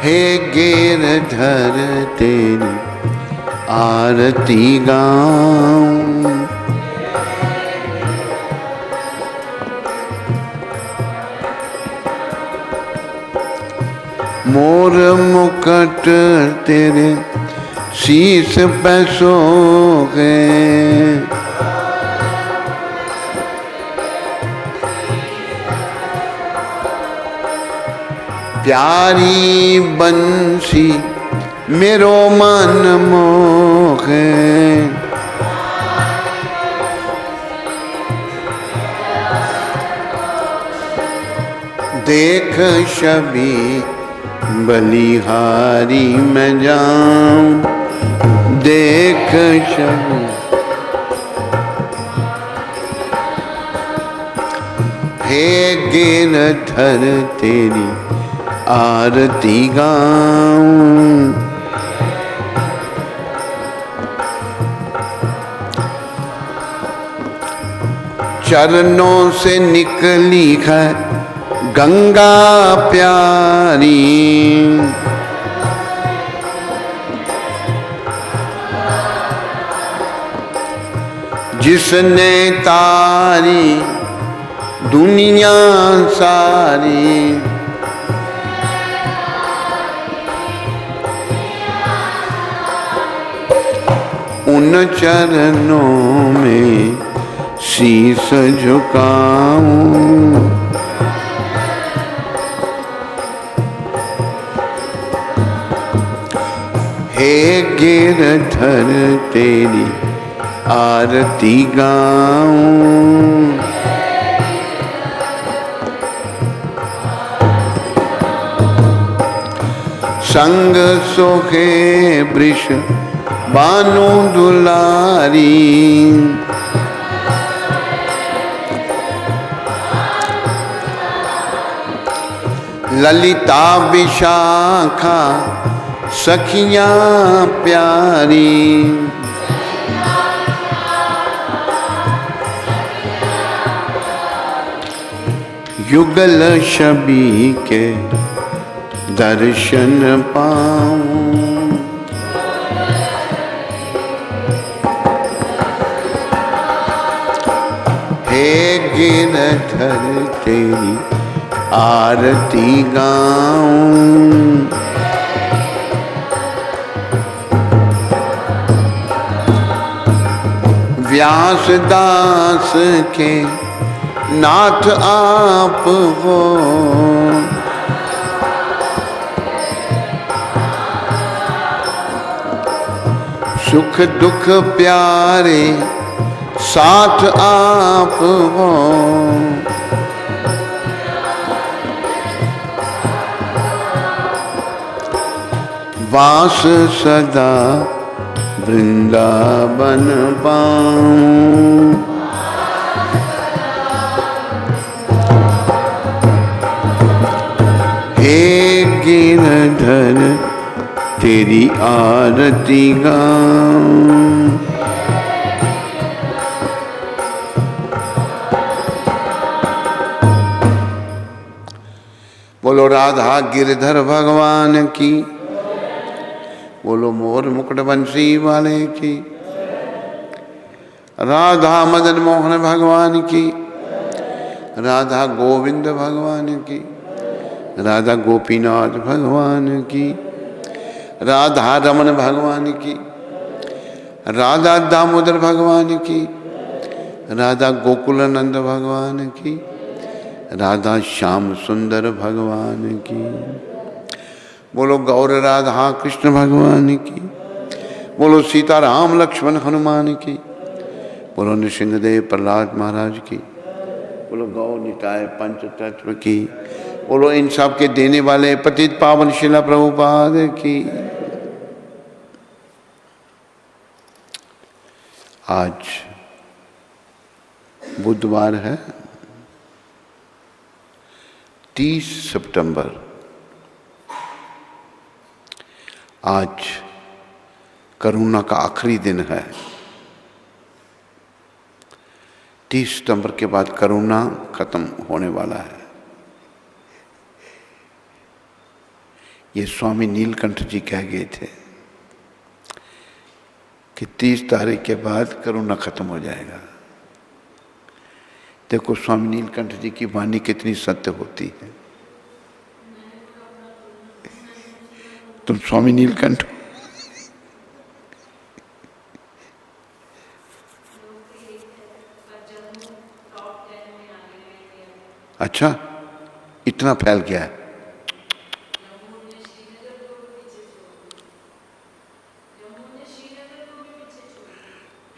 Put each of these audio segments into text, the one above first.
हे गिरधर तेरी आरती गाऊं। मोर मुकुट तेरे शीश पे सोहे, प्यारी बंसी मेरो मन मोहे। देख छवि बलिहारी मैं जाऊं, देख छवि। हे गिरधर तेरी आरती गाऊं। चरणों से निकली है गंगा प्यारी, जिसने तारी दुनिया सारी। उन चरणों में शीश झुकाऊं। हे गिरधर तेरी आरती गाऊं। संग सोहे वृष बानु दुलारी, ललिता विशाखा सखियां प्यारी। युगल छवि के दर्शन पाऊं। हे गिरधर तेरी आरती गाऊं। व्यास दास के नाथ आप हो, सुख दुख प्यारे साथ आप हो। वास सदा वृंदावन पाऊं। हे गिरधर तेरी आरती गाऊं। बोलो राधा गिरधर भगवान की, बोलो मोर मुकुट बंसी वाले की, राधा मदन मोहन भगवान की, राधा गोविंद भगवान की, राधा गोपीनाथ भगवान की, राधा रमन भगवान की, राधा दामोदर भगवान की, राधा गोकुलानंद भगवान की, राधा श्याम सुंदर भगवान की। बोलो गौर राधा कृष्ण भगवान की, बोलो सीताराम लक्ष्मण हनुमान की, बोलो नृसिंहदेव प्रहलाद महाराज की, बोलो गौ निताय पंच तत्व की, बोलो इन सब के देने वाले पतित पावन शिला प्रभुपाद की। आज बुधवार है 30 सितंबर। आज करुणा का आखिरी दिन है। 30 सितंबर के बाद करुणा खत्म होने वाला है। ये स्वामी नीलकंठ जी कह गए थे कि 30 तारीख के बाद कोरोना खत्म हो जाएगा। देखो स्वामी नीलकंठ जी की वाणी कितनी सत्य होती है। तुम स्वामी नीलकंठ हो। अच्छा, इतना फैल गया है।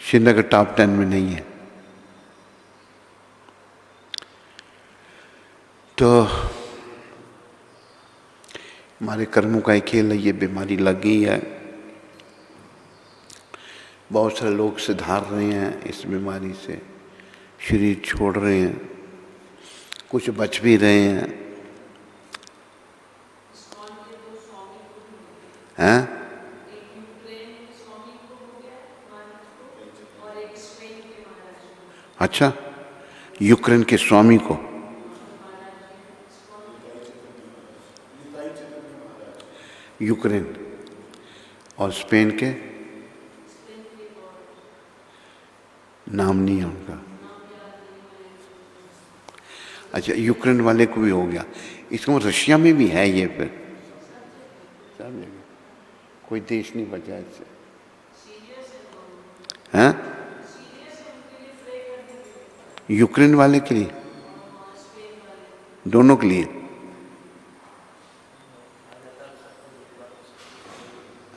श्रीनगर टॉप 10 में नहीं है। तो हमारे कर्मों का एक खेल है, ये बीमारी लग गई है। बहुत सारे लोग सुधार रहे हैं इस बीमारी से, शरीर छोड़ रहे हैं, कुछ बच भी रहे हैं। हैं? अच्छा, यूक्रेन के स्वामी को, यूक्रेन और स्पेन के नाम नहीं है उनका। अच्छा, यूक्रेन वाले को भी हो गया। इसका मतलब रशिया में भी है ये। फिर सब जगह कोई देश नहीं बचा इससे। हैं? यूक्रेन वाले के लिए, दोनों के लिए।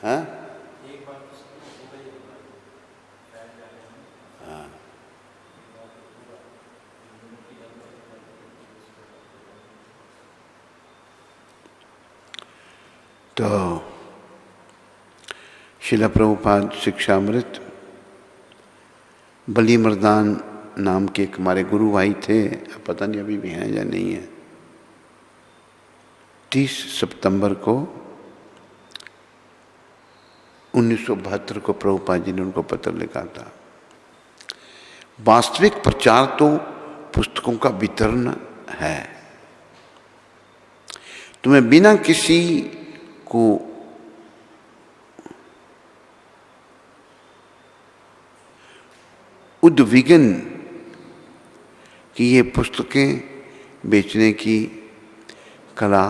हाँ? तो शिला प्रभुपाद शिक्षामृत, बली मर्दान नाम के एक हमारे गुरु भाई थे, पता नहीं अभी भी हैं या नहीं है। 30 सितंबर को 1972 को प्रभुपाद जी ने उनको पत्र लिखा था। वास्तविक प्रचार तो पुस्तकों का वितरण है। तुम्हें बिना किसी को उद्विग्न कि ये पुस्तकें बेचने की कला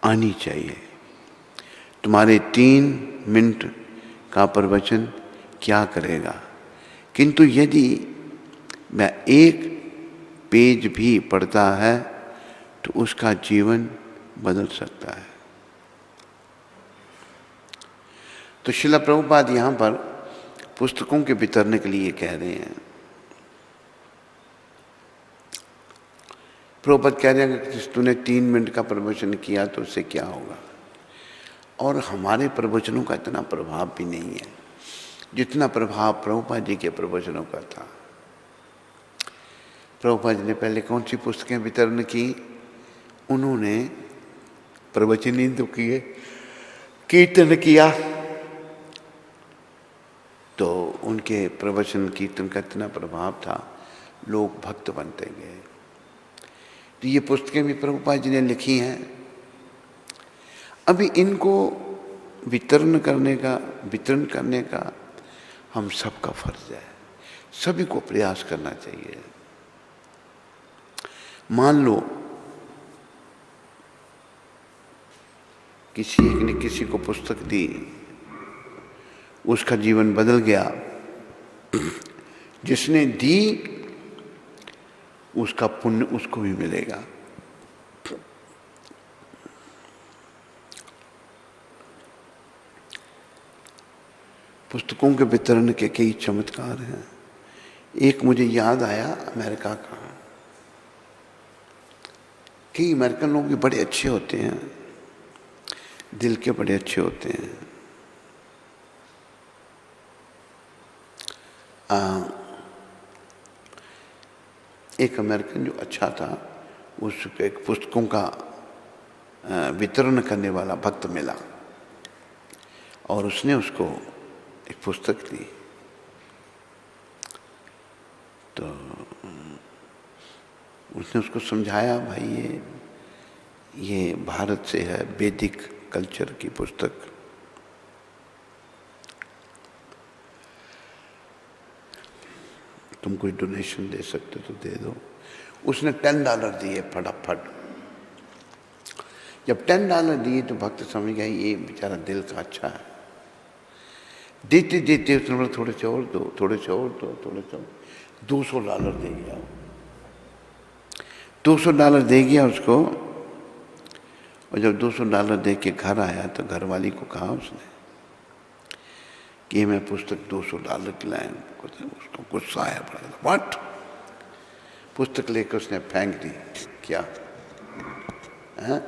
आनी चाहिए। तुम्हारे 3 मिनट का प्रवचन क्या करेगा, किंतु यदि वह एक पेज भी पढ़ता है तो उसका जीवन बदल सकता है। तो शिला प्रभुपाद यहाँ पर पुस्तकों के वितरण के लिए कह रहे हैं। प्रभुपाद कह रहे हैं कि तूने 3 मिनट का प्रवचन किया तो उससे क्या होगा। और हमारे प्रवचनों का इतना प्रभाव भी नहीं है जितना प्रभाव प्रभुपाद जी के प्रवचनों का था। प्रभुपाद जी ने पहले कौन सी पुस्तकें वितरण की? उन्होंने प्रवचन ही तो किए, कीर्तन किया, तो उनके प्रवचन कीर्तन का इतना प्रभाव था, लोग भक्त बनते गए। तो ये पुस्तकें भी प्रभुपाद जी ने लिखी हैं। अभी इनको वितरण करने का हम सबका फर्ज है, सभी को प्रयास करना चाहिए। मान लो किसी एक ने किसी को पुस्तक दी, उसका जीवन बदल गया, जिसने दी उसका पुण्य उसको भी मिलेगा। पुस्तकों के वितरण के कई चमत्कार हैं। एक मुझे याद आया अमेरिका का। कई अमेरिकन लोग भी बड़े अच्छे होते हैं, दिल के बड़े अच्छे होते हैं। एक अमेरिकन जो अच्छा था, उसको एक पुस्तकों का वितरण करने वाला भक्त मिला और उसने उसको एक पुस्तक दी। तो उसने उसको समझाया, भाई ये ये भारत से है, वैदिक कल्चर की पुस्तक। तुम कोई डोनेशन दे सकते तो दे दो। उसने $10 दिए फटाफट। जब $10 दिए तो भक्त समझ गया ये बेचारा दिल का अच्छा है। देते देते उसने बोला थोड़े से और दो, थोड़े से और दो, थोड़े से और। $200 दे गया। $200 दे गया उसको। और जब $200 दे के घर आया तो घरवाली को कहा उसने कि मैं पुस्तक $200 की लाया। उसको गुस्सा आया बड़ा। व्हाट? पुस्तक लेकर उसने फेंक दी। क्या है?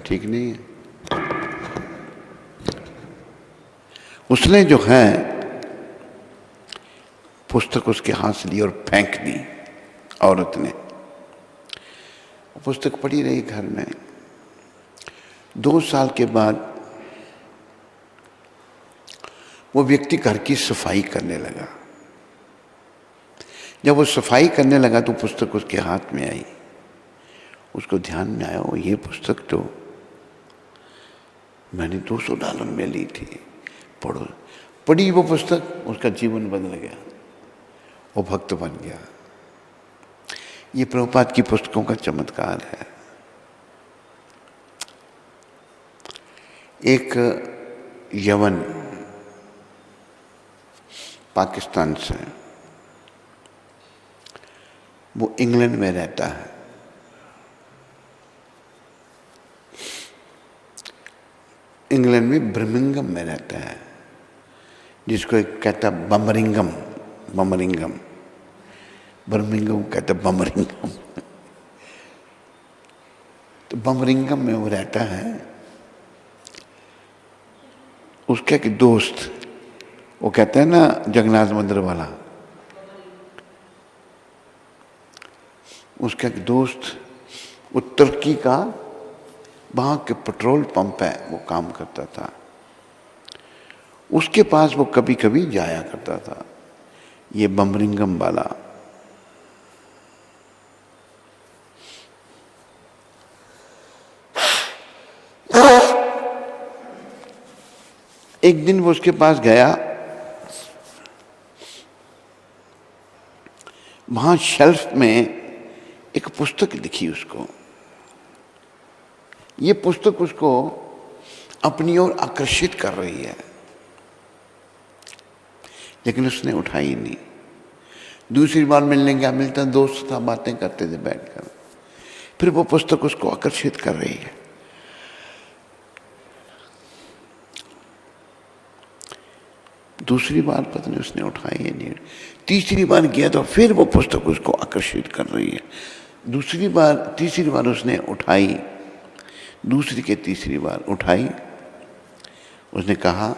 ठीक नहीं है। उसने जो है पुस्तक उसके हाथ से ली और फेंक दी औरत ने। पुस्तक पड़ी रही घर में। 2 साल के बाद वो व्यक्ति घर की सफाई करने लगा। जब वो सफाई करने लगा तो पुस्तक उसके हाथ में आई। उसको ध्यान में आया, ये पुस्तक तो मैंने $200 में ली थी। पढ़ो। पढ़ी वो पुस्तक, उसका जीवन बदल गया, वो भक्त बन गया। ये प्रभुपाद की पुस्तकों का चमत्कार है। एक यवन पाकिस्तान से, वो इंग्लैंड में रहता है। इंग्लैंड में बर्मिंघम में रहता है, जिसको एक कहता है बमरिंघम। बर्मिंघम कहता है बमरिंघम। तो बमरिंघम में वो रहता है। उसका एक दोस्त, वो कहते हैं ना जगन्नाथ मंदिर वाला, उसका एक दोस्त वो तुर्की का वहाँ के पेट्रोल पंप है, वो काम करता था। उसके पास वो कभी कभी जाया करता था, ये बमरिंघम वाला। एक दिन वो उसके पास गया। वहां शेल्फ में एक पुस्तक दिखी उसको। ये पुस्तक उसको अपनी ओर आकर्षित कर रही है, लेकिन उसने उठाई नहीं। दूसरी बार मिलने गया, मिलता दोस्त था, बातें करते थे बैठकर। फिर वो पुस्तक उसको आकर्षित कर रही है। दूसरी बार पता नहीं उसने उठाई है नहीं। तीसरी बार गया तो फिर वो पुस्तक उसको आकर्षित कर रही है। तीसरी बार उसने उठाई। दूसरी के तीसरी बार उठाई। उसने कहा,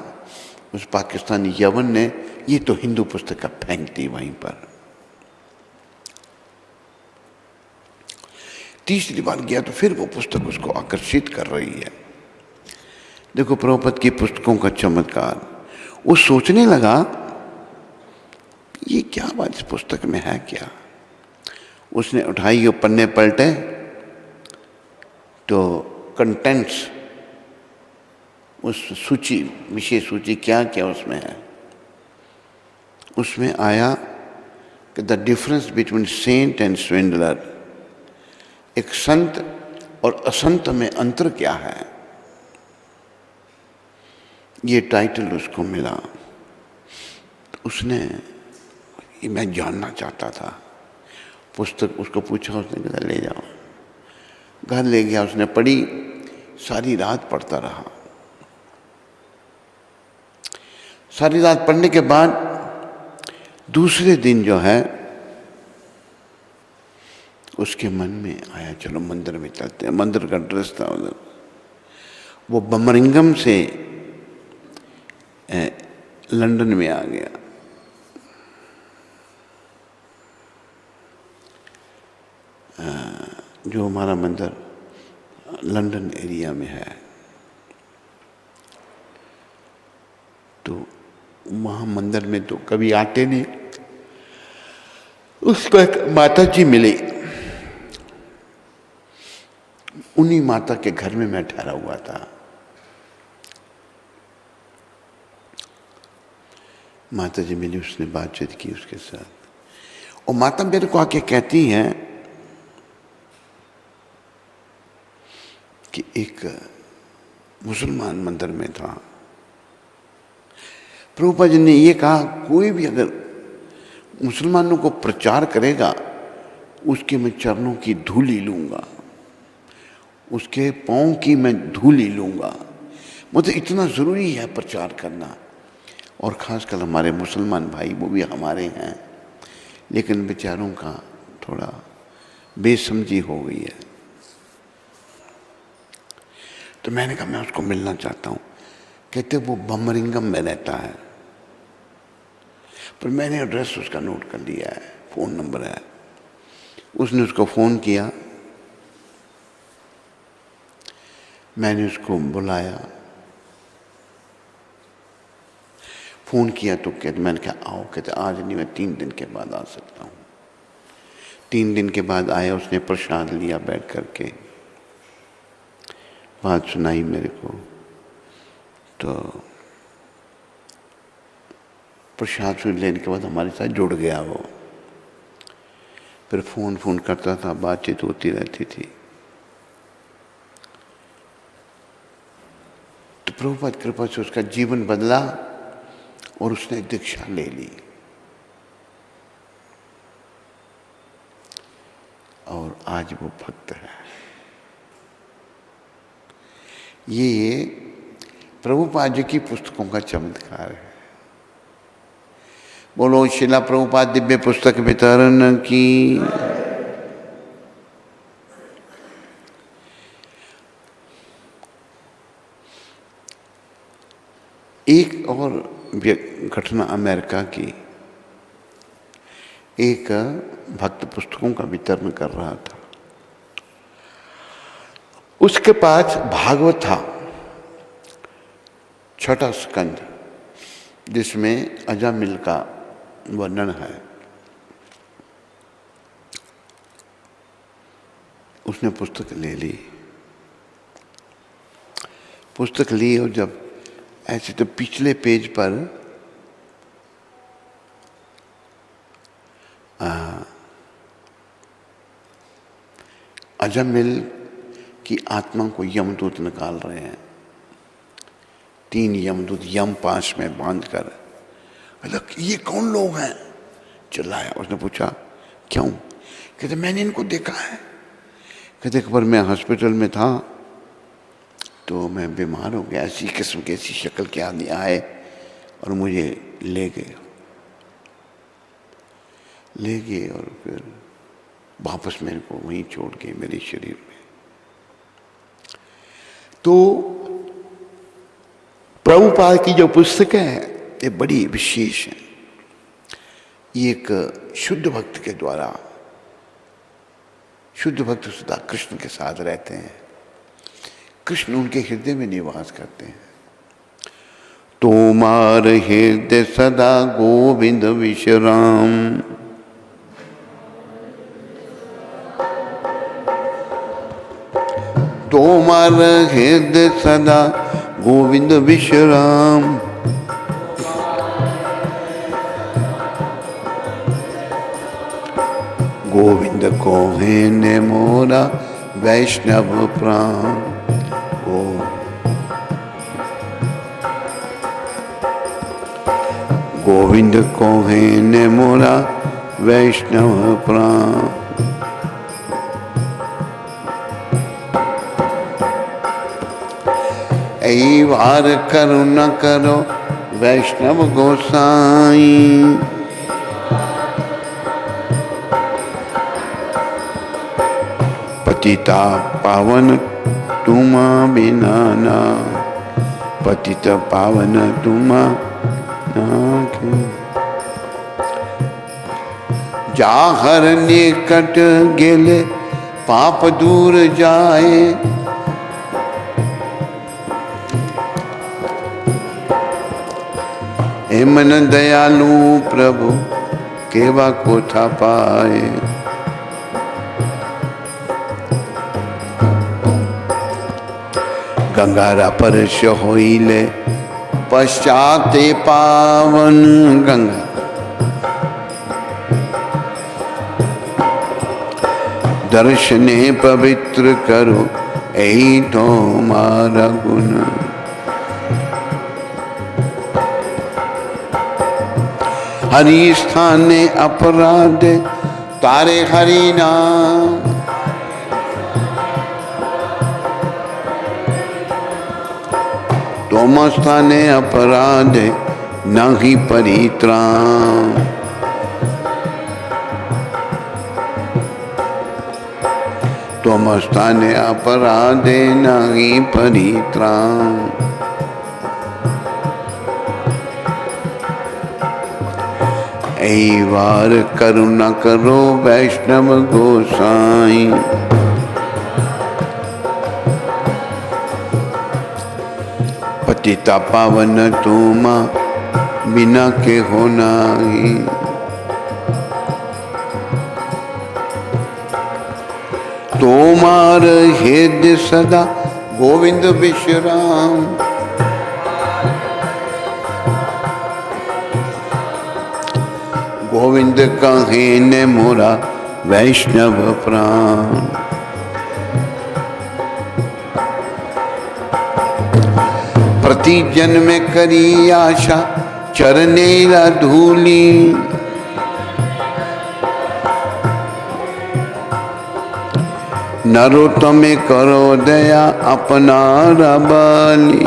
उस पाकिस्तानी यवन ने, ये तो हिंदू पुस्तक का फेंक दी वहीं पर। तीसरी बार गया तो फिर वो पुस्तक उसको आकर्षित कर रही है। देखो प्रभुपाद की पुस्तकों का चमत्कार। वो सोचने लगा ये क्या बात इस पुस्तक में है क्या। उसने उठाई और पन्ने पलटे तो कंटेंट्स, उस सूची, विशेष सूची क्या क्या उसमें है। उसमें आया कि the difference between saint and swindler, एक संत और असंत में अंतर क्या है, ये टाइटल उसको मिला। तो उसने, ये मैं जानना चाहता था। पुस्तक उसको पूछा, उसने कहा ले जाओ। घर ले गया, उसने पढ़ी, सारी रात पढ़ता रहा। सारी रात पढ़ने के बाद दूसरे दिन जो है उसके मन में आया चलो मंदिर में चलते हैं। मंदिर का ड्रेस था उधर। वो बमरिंघम से लंदन में आ गया। जो हमारा मंदिर लंदन एरिया में है, तो वहाँ मंदिर में तो कभी आते नहीं। उसको एक माता जी मिली। उन्हीं माता के घर में मैं ठहरा हुआ था। माता जी मिली, उसने बातचीत की उसके साथ, और माता मेरे को आके कहती हैं कि एक मुसलमान मंदिर में था, प्रभुपाद जी ने ये कहा कोई भी अगर मुसलमानों को प्रचार करेगा उसके मैं चरणों की धूली लूँगा, उसके पाँव की मैं धूली लूँगा। मतलब इतना ज़रूरी है प्रचार करना। और ख़ासकर हमारे मुसलमान भाई, वो भी हमारे हैं, लेकिन बेचारों का थोड़ा बेसमझी हो गई है। तो मैंने कहा मैं उसको मिलना चाहता हूँ। कहते वो बमरिंगम में रहता है, पर मैंने एड्रेस उसका नोट कर लिया है, फ़ोन नंबर है। उसने उसको फ़ोन किया, मैंने उसको बुलाया, फ़ोन किया तो कहते, मैंने कहा आओ। कहते आज नहीं, मैं 3 दिन के बाद आ सकता हूँ। 3 दिन के बाद आया, उसने प्रसाद लिया बैठ करके, बात सुनाई मेरे को। तो प्रसाद सुन लेने के बाद हमारे साथ जुड़ गया वो। फिर फ़ोन करता था, बातचीत होती रहती थी। तो प्रभुपाद कृपा से उसका जीवन बदला और उसने दीक्षा ले ली। और आज वो भक्त है। ये प्रभुपाद जी की पुस्तकों का चमत्कार है। बोलो शिला प्रभुपाद दिव्य पुस्तक वितरण की। एक और घटना अमेरिका की, एक भक्त पुस्तकों का वितरण कर रहा था। उसके पास भागवत था, 6ठा स्कंद, जिसमें अजामिल का वर्णन है। उसने पुस्तक ले ली, पुस्तक ली, और जब ऐसे तो पिछले पेज पर अजामिल की आत्मा को यमदूत निकाल रहे हैं। 3 यमदूत यम पास में बांध कर। ये कौन लोग हैं? चिल्लाया। उसने पूछा क्यों? कहते मैंने इनको देखा है। कहते एक बार मैं हॉस्पिटल में था तो मैं बीमार हो गया, ऐसी किस्म की ऐसी शक्ल के आदमी आए और मुझे ले गए और फिर वापस मेरे को वहीं छोड़ गए मेरे शरीर में। तो प्रभुपाद की जो पुस्तक है ये बड़ी विशेष है। ये एक शुद्ध भक्त के द्वारा, शुद्ध भक्त सदा कृष्ण के साथ रहते हैं, कृष्ण उनके हृदय में निवास करते हैं। तोमार हृदय सदा गोविंद विश्राम, तोमार हृदय सदा गोविंद विश्राम। गोविंद को है ने मोरा वैष्णव प्राण। गोविंद को है ने मोरा वैष्णव प्राण। ऐ वार करो न करो वैष्णव गोसाई। पतिता पावन तुम बिना ना, पतित पावन तुम जाहर निकट गेले पाप दूर जाए। हे मन दयालु प्रभु केवा को था पाए। गंगारा परश होइले पश्चाते पावन। गंगा दर्शने पवित्र करो यही तो मारा गुण। हरि स्थाने अपराध तारे हरि नाम। तुम स्थाने अपराध नहीं परित्राण। तुम स्थाने अपराधे नहीं परित्राण। ऐ वार करुणा करो वैष्णव गोसाई। पतिता पावन तुम बिना के हो नाही। तोमार हृदय सदा गोविंद विश्राम। गोविंद कहे ने मोरा वैष्णव प्राण। प्रति जन्म करी आशा चरनेरा धूली। नरोत्तमे करो दया अपना रबाली।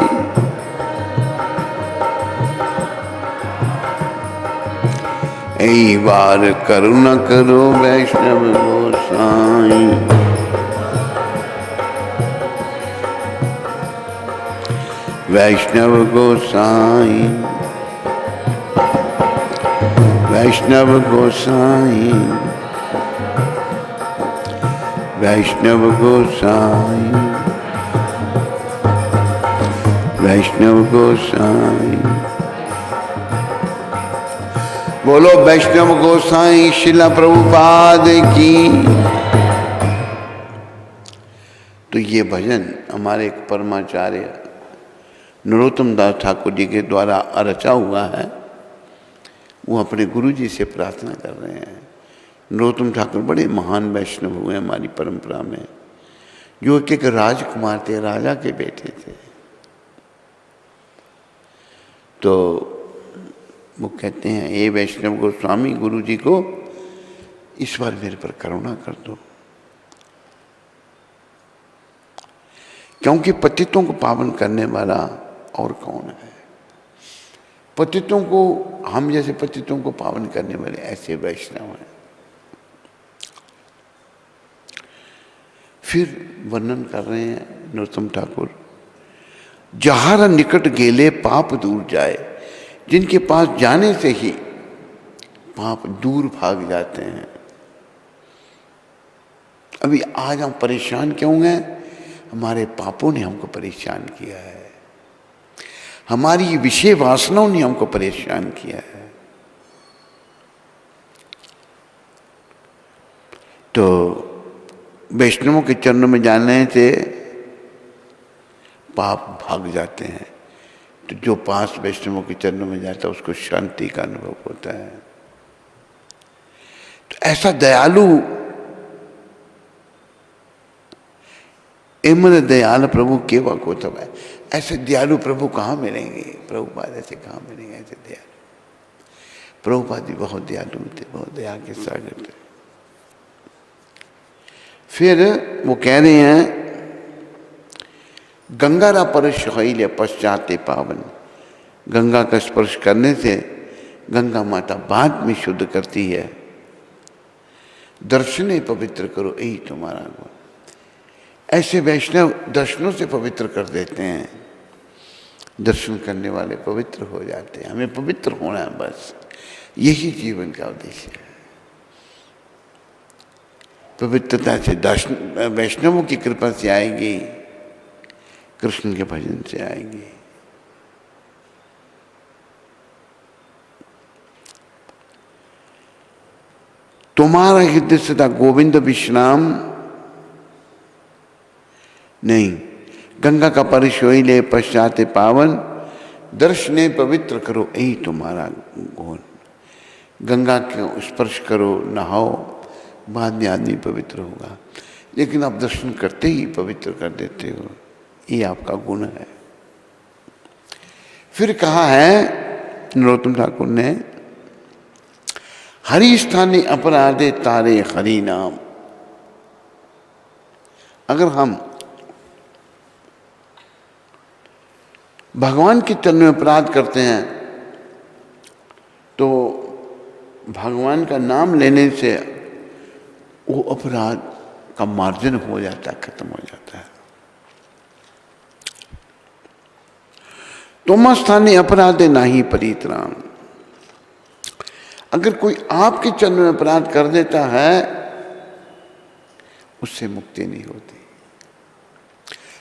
ऐ बार करुणा करो वैष्णव गोसाई। वैष्णव गोसाई वैष्णव गोसाई वैष्णव गोसाई वैष्णव गोसाई। बोलो वैष्णव गोसाई शिला प्रभुपाद की। तो ये भजन हमारे एक परमाचार्य नरोत्तम दास ठाकुर जी के द्वारा रचा हुआ है। वो अपने गुरु जी से प्रार्थना कर रहे हैं। नरोत्तम ठाकुर बड़े महान वैष्णव हुए हमारी परंपरा में, जो एक राजकुमार थे, राजा के बेटे थे। तो वो कहते हैं, ये वैष्णव गोस्वामी गुरु जी को इस बार मेरे पर करुणा कर दो, क्योंकि पतितों को पावन करने वाला और कौन है। पतितों को, हम जैसे पतितों को पावन करने वाले ऐसे वैष्णव हैं। फिर वर्णन कर रहे हैं नरोत्तम ठाकुर, जहार निकट गेले पाप दूर जाए। जिनके पास जाने से ही पाप दूर भाग जाते हैं। अभी आज हम परेशान क्यों हैं? हमारे पापों ने हमको परेशान किया है, हमारी विषय वासनाओं ने हमको परेशान किया है। तो वैष्णवों के चरणों में जाने से पाप भाग जाते हैं। तो जो पास वैष्णवों के चरणों में जाता है उसको शांति का अनुभव होता है। तो ऐसा दयालु एमन दयाल प्रभु केवा को तब है। ऐसे दयालु प्रभु कहाँ मिलेंगे? प्रभुपाद ऐसे कहाँ मिलेंगे ऐसे दयालु? प्रभुपाद जी बहुत दयालु थे, बहुत दया के सागर थे। फिर वो कह रहे हैं, गंगारा परश होइले पश्चाते पावन। गंगा का स्पर्श करने से गंगा माता बाद में शुद्ध करती है। दर्शने पवित्र करो यही तुम्हारा गुण। ऐसे वैष्णव दर्शनों से पवित्र कर देते हैं। दर्शन करने वाले पवित्र हो जाते हैं। हमें पवित्र होना है, बस यही जीवन का उद्देश्य है। पवित्रता से दर्शन वैष्णवों की कृपा से आएगी, कृष्ण के भजन से आएगी। तुम्हारा हृदय सदा गोविंद विश्राम नहीं। गंगा का परिशोई ले पश्चात पावन, दर्शने पवित्र करो, यही तुम्हारा गुण। गंगा को स्पर्श करो, नहाओ, बाद में आदमी पवित्र होगा, लेकिन आप दर्शन करते ही पवित्र कर देते हो, ये आपका गुण है। फिर कहा है नरोत्तम ठाकुर ने, हरि स्थाने अपराधे तारे हरि नाम। अगर हम भगवान के चरण में अपराध करते हैं तो भगवान का नाम लेने से वो अपराध का मार्जन हो जाता है, खत्म हो जाता है। तुम स्थाने अपराधे नाही परित्राण। अगर कोई आपके चरण में अपराध कर देता है, उससे मुक्ति नहीं होती।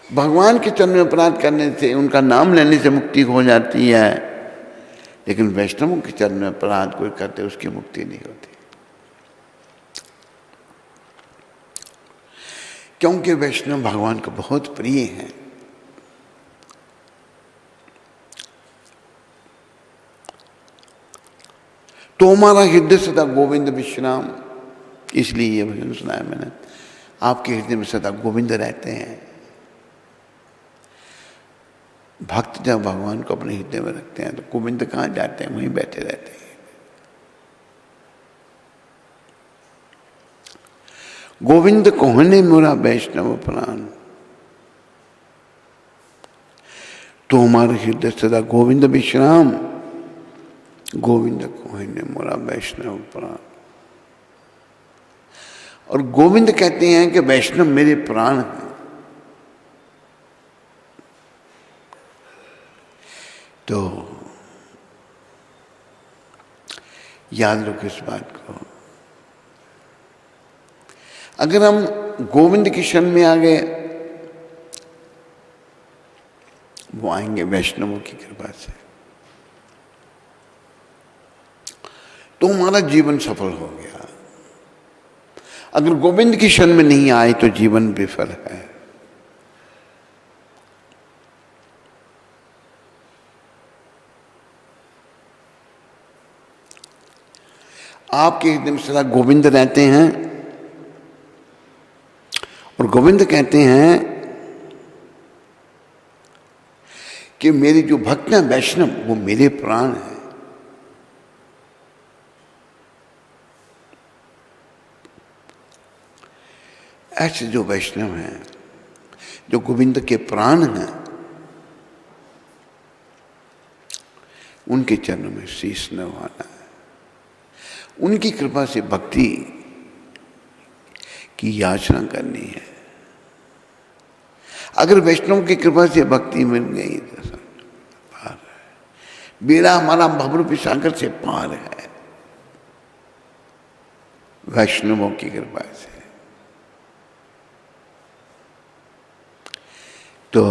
भगवान के चरण में अपराध करने से, उनका नाम लेने से मुक्ति हो जाती है, लेकिन वैष्णवों के चरण में अपराध कोई करते उसकी मुक्ति नहीं होती, क्योंकि वैष्णव भगवान को बहुत प्रिय हैं। तो हमारा हृदय सदा गोविंद विश्राम, इसलिए ये भजन सुनाया मैंने। आपके हृदय में सदा गोविंद रहते हैं। भक्त जब भगवान को अपने हृदय में रखते हैं तो गोविंद कहाँ जाते हैं, वहीं बैठे रहते हैं। गोविंद कोहने मोरा वैष्णव प्राण, तो हमारे हृदय सदा गोविंद विश्राम, गोविंद कोहने मोरा वैष्णव प्राण। और गोविंद कहते हैं कि वैष्णव मेरे प्राण हैं। तो याद रखो इस बात को। अगर हम गोविंद की शरण में आ गए, वो आएंगे वैष्णवों की कृपा से, तो हमारा जीवन सफल हो गया। अगर गोविंद की शरण में नहीं आए तो जीवन विफल है। आपके हृदय में सदा गोविंद रहते हैं, और गोविंद कहते हैं कि मेरे जो भक्त हैं वैष्णव, वो मेरे प्राण हैं। ऐसे जो वैष्णव हैं, जो गोविंद के प्राण हैं, उनके चरणों में शीश नवाना है। उनकी कृपा से भक्ति की याचना करनी है। अगर वैष्णव की कृपा से भक्ति मिल गई तो पार है। बेड़ा हमारा भवरूपी सागर से पार है, वैष्णवों की कृपा से। तो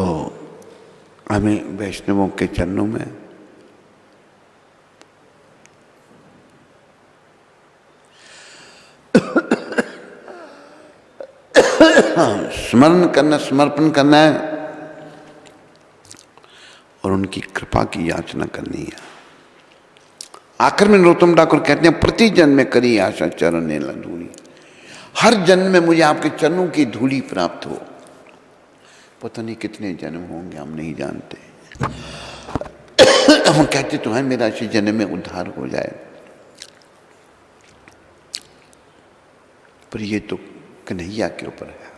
हमें वैष्णवों के चरणों में स्मरण करना, समर्पण करना है, और उनकी कृपा की याचना करनी है। आखिर में नरोत्तम ठाकुर कहते हैं, प्रति जन्म में करी आशा चरण ने धूली। हर जन्म में मुझे आपके चरणों की धूली प्राप्त हो। पता नहीं कितने जन्म होंगे, हम नहीं जानते। हम कहते तो हैं मेरा इसी जन्म में उद्धार हो जाए, पर ये तो कन्हैया के ऊपर है।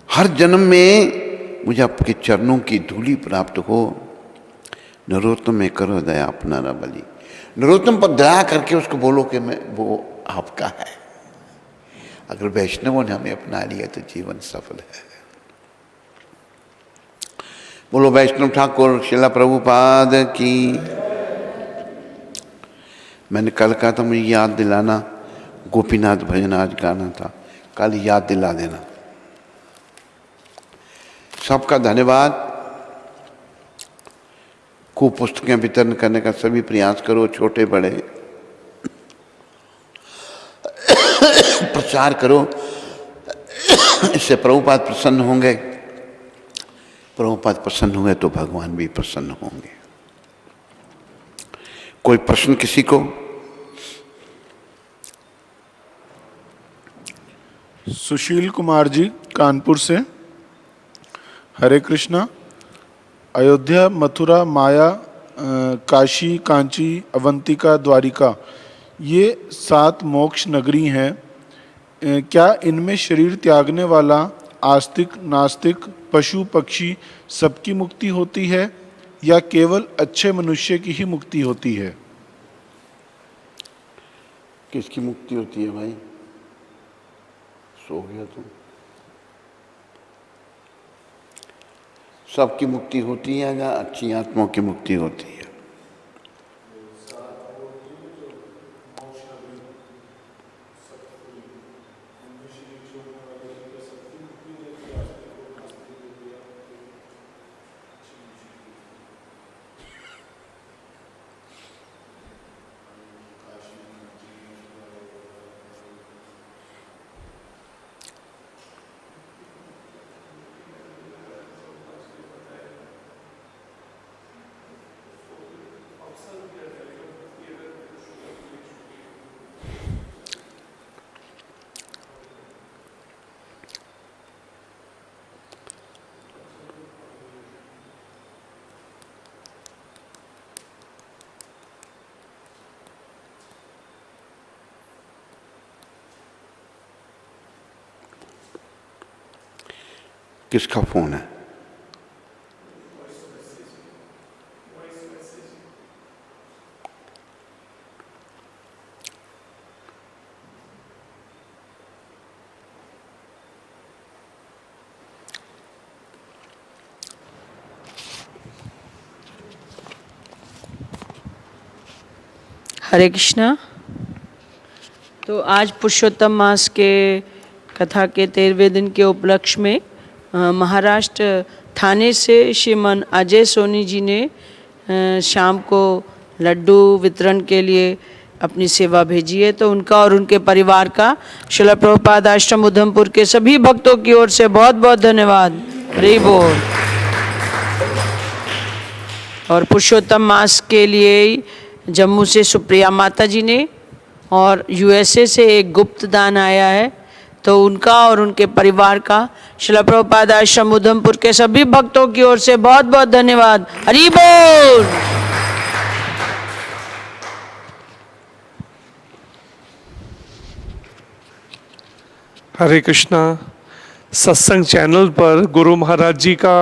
हर जन्म में मुझे आपके चरणों की धूली प्राप्त हो। नरोत्तम में करो दया अपना बलि। नरोत्तम पर दया करके उसको बोलो कि मैं वो आपका है। अगर वैष्णवों ने हमें अपना लिया तो जीवन सफल है। बोलो वैष्णव ठाकुर शिला प्रभुपाद की। मैंने कल कहा था मुझे याद दिलाना, गोपीनाथ भजन आज गाना था, कल याद दिला देना। सबका धन्यवाद। खूब पुस्तकें वितरण करने का सभी प्रयास करो, छोटे बड़े प्रचार करो। इससे प्रभुपाद प्रसन्न होंगे, प्रभुपाद प्रसन्न होंगे तो भगवान भी प्रसन्न होंगे। कोई प्रश्न किसी को? सुशील कुमार जी कानपुर से। हरे कृष्णा। अयोध्या, मथुरा, माया, काशी, कांची, अवंतिका, द्वारिका, ये 7 मोक्ष नगरी हैं। क्या इनमें शरीर त्यागने वाला आस्तिक, नास्तिक, पशु, पक्षी सबकी मुक्ति होती है या केवल अच्छे मनुष्य की ही मुक्ति होती है? किसकी मुक्ति होती है भाई? सो गया तुम? सबकी मुक्ति होती है या अच्छी आत्माओं की मुक्ति होती है? किसका फोन है? हरे कृष्णा। तो आज पुरुषोत्तम मास के कथा के 13वें दिन के उपलक्ष्य में महाराष्ट्र थाने से श्रीमान अजय सोनी जी ने शाम को लड्डू वितरण के लिए अपनी सेवा भेजी है। तो उनका और उनके परिवार का श्रील प्रभुपाद आश्रम उधमपुर के सभी भक्तों की ओर से बहुत बहुत धन्यवाद। हरि बोल। और पुरुषोत्तम मास के लिए जम्मू से सुप्रिया माता जी ने और यूएसए से एक गुप्त दान आया है, तो उनका और उनके परिवार का श्रील प्रभुपाद आश्रम उधमपुर के सभी भक्तों की ओर से बहुत बहुत धन्यवाद। हरि बोल। हरे कृष्णा। सत्संग चैनल पर गुरु महाराज जी का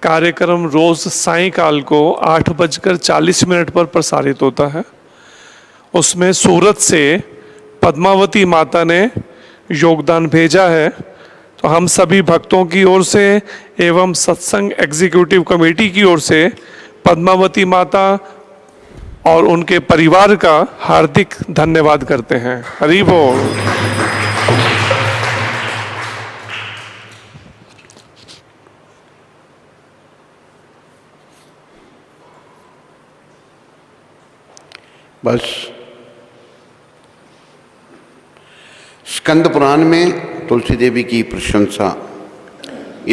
कार्यक्रम रोज सायंकाल को 8:40 पर प्रसारित होता है। उसमें सूरत से पद्मावती माता ने योगदान भेजा है। तो हम सभी भक्तों की ओर से एवं सत्संग एग्जीक्यूटिव कमेटी की ओर से पद्मावती माता और उनके परिवार का हार्दिक धन्यवाद करते हैं। हरि बोल। बस स्कंद पुराण में तुलसी देवी की प्रशंसा